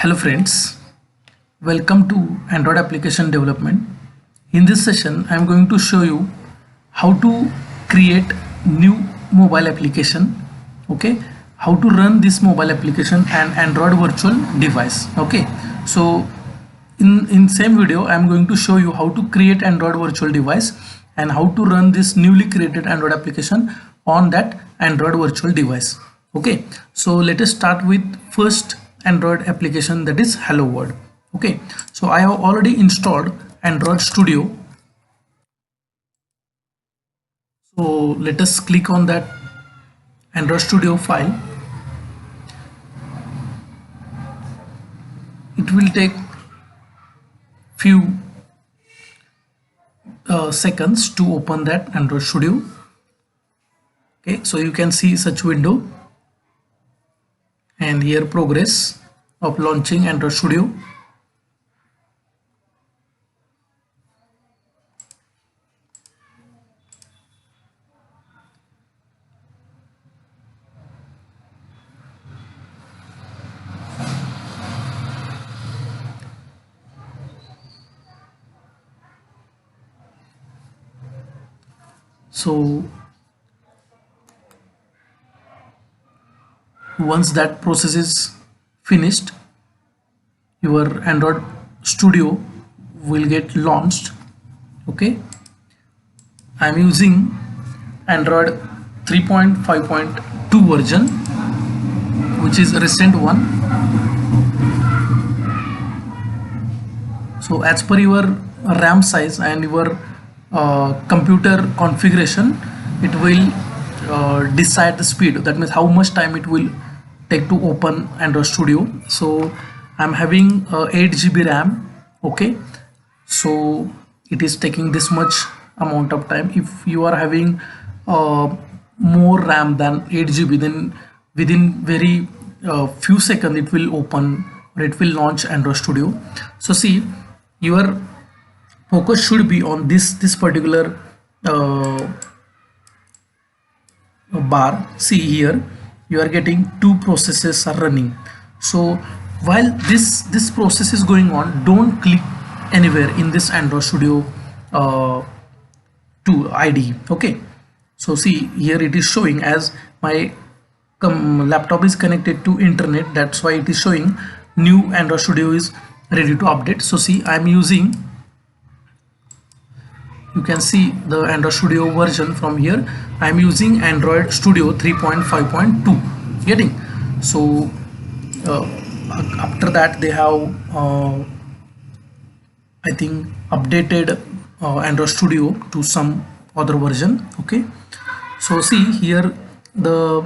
Hello friends, welcome to Android application development. In this session, I am going to show you how to create new mobile application, okay, how to run this mobile application and Android virtual device, okay. So in same video, I am going to show you how to create Android virtual device and how to run this newly created Android application on that Android virtual device, okay. So let us start with first Android application, that is Hello World. Okay, so I have already installed Android Studio. So let us click on that Android Studio file. It will take few seconds to open that Android Studio. Okay, so you can see such window, and here progress of launching Android Studio. So once that process is finished, your Android Studio will get launched. Okay, I'm using Android 3.5.2 version, which is a recent one. So as per your RAM size and your computer configuration, it will decide the speed. That means how much time it will take to open Android Studio. So I'm having 8 GB RAM. Okay, so it is taking this much amount of time. If you are having more RAM than 8 GB, then within very few seconds it will open or it will launch Android Studio. So see, your focus should be on this particular bar. See here, you are getting two processes are running. So while this process is going on, don't click anywhere in this Android Studio 2 IDE. Okay, so see here it is showing as my laptop is connected to internet, that's why it is showing new Android Studio is ready to update. So see, I'm using, you can see the Android Studio version from here. I'm using Android Studio 3.5.2 getting. So after that they have I think updated Android Studio to some other version. Okay, so see here the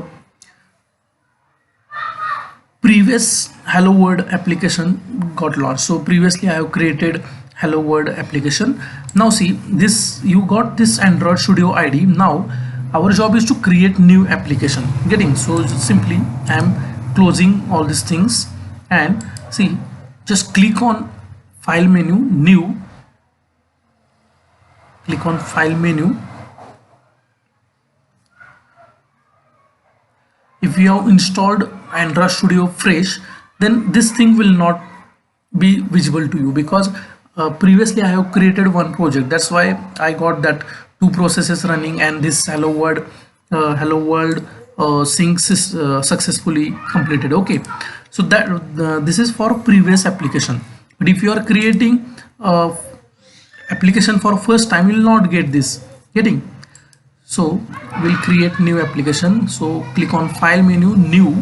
previous Hello World application got launched. So previously I have created Hello World application. Now see this, you got this Android Studio ID. Now our job is to create new application getting. So simply I am closing all these things and see, just click on file menu, new, click on file menu. If you have installed Android Studio fresh, then this thing will not be visible to you, because previously I have created one project. That's why I got that two processes running and this Hello World sync successfully completed. Okay, so that this is for previous application. But if you are creating application for first time, you will not get this getting. So we'll create new application. So click on file menu, new,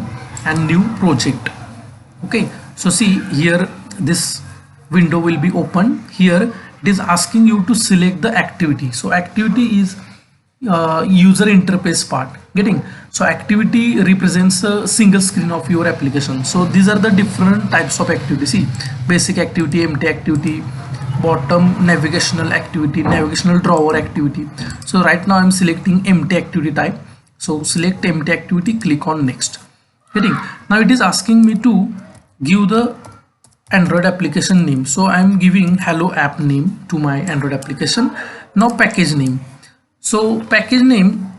and new project. Okay, so see here this window will be open. Here it is asking you to select the activity. So activity is user interface part getting. So activity represents a single screen of your application. So these are the different types of activity. See, basic activity, empty activity, bottom navigational activity, navigational drawer activity. So right now I'm selecting empty activity type. So select empty activity, click on next getting. Now it is asking me to give the Android application name. So I'm giving Hello app name to my Android application. Now package name. So package name,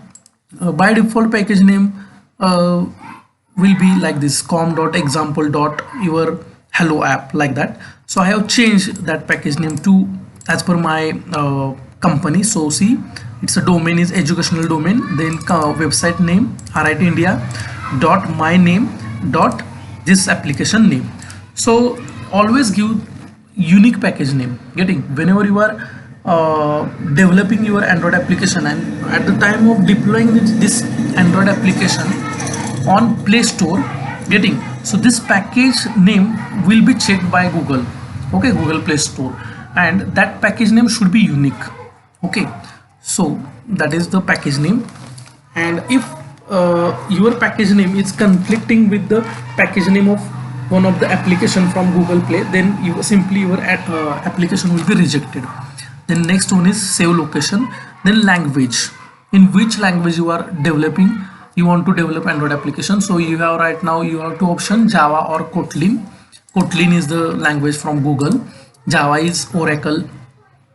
by default package name will be like this, com.example. Your hello app, like that. So I have changed that package name to as per my company. So see, it's a domain is educational domain, then website name RIT India dot my name dot this application name. So always give unique package name. Getting, whenever you are developing your Android application and at the time of deploying this Android application on Play Store, getting, so this package name will be checked by Google, okay, Google Play Store, and that package name should be unique. Okay, so that is the package name. And if your package name is conflicting with the package name of one of the application from Google Play, then you simply your application will be rejected. Then next one is save location, then language, in which language you are developing, you want to develop Android application. So you have right now you have two options, Java or Kotlin. Kotlin is the language from Google, Java is Oracle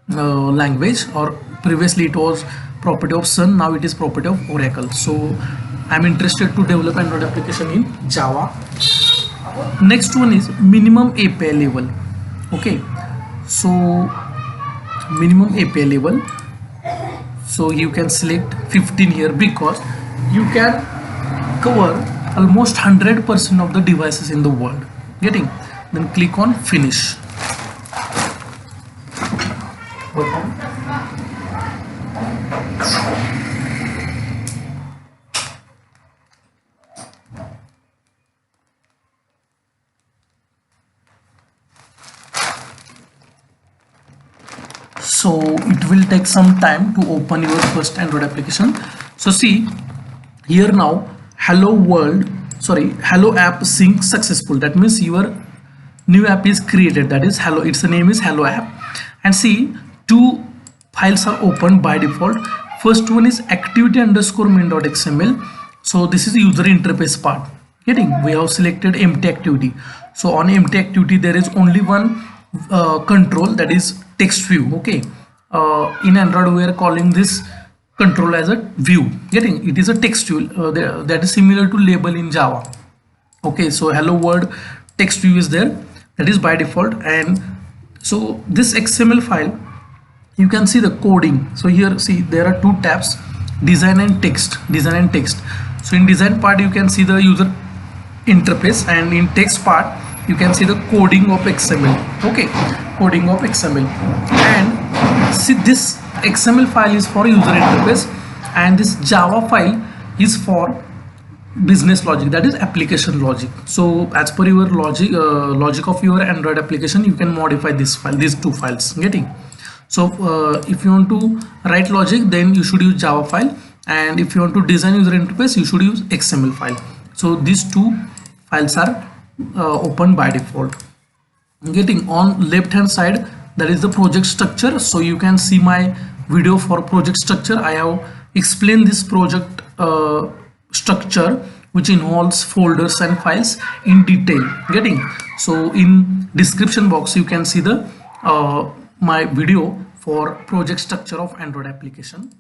language, or previously it was property of Sun, now it is property of Oracle. So I'm interested to develop Android application in Java. Next one is minimum API level. Okay, so minimum API level, so you can select 15 here because you can cover almost 100% of the devices in the world. Getting, then click on finish. So it will take some time to open your first Android application. So see here now, hello world, sorry, hello app sync successful. That means your new app is created, that is hello, its name is hello app. And see, two files are opened by default. First one is activity underscore main.xml. So this is the user interface part. Getting, we have selected empty activity. So on empty activity there is only one control, that is text view. Okay, in Android we are calling this control as a view. Getting, it is a text view that is similar to label in Java. Okay, so hello world text view is there, that is by default. And so this XML file, you can see the coding. So here see there are two tabs, design and text, design and text. So in design part you can see the user interface, and in text part you can see the coding of XML. Okay, coding of XML. And see, this XML file is for user interface and this Java file is for business logic, that is application logic. So as per your logic of your Android application, you can modify this file, these two files. Getting, so if you want to write logic, then you should use Java file, and if you want to design user interface, you should use XML file. So these two files are open by default. Getting, on left hand side, that is the project structure. So you can see my video for project structure. I have explained this project structure, which involves folders and files in detail. Getting, so in description box you can see the my video for project structure of Android application.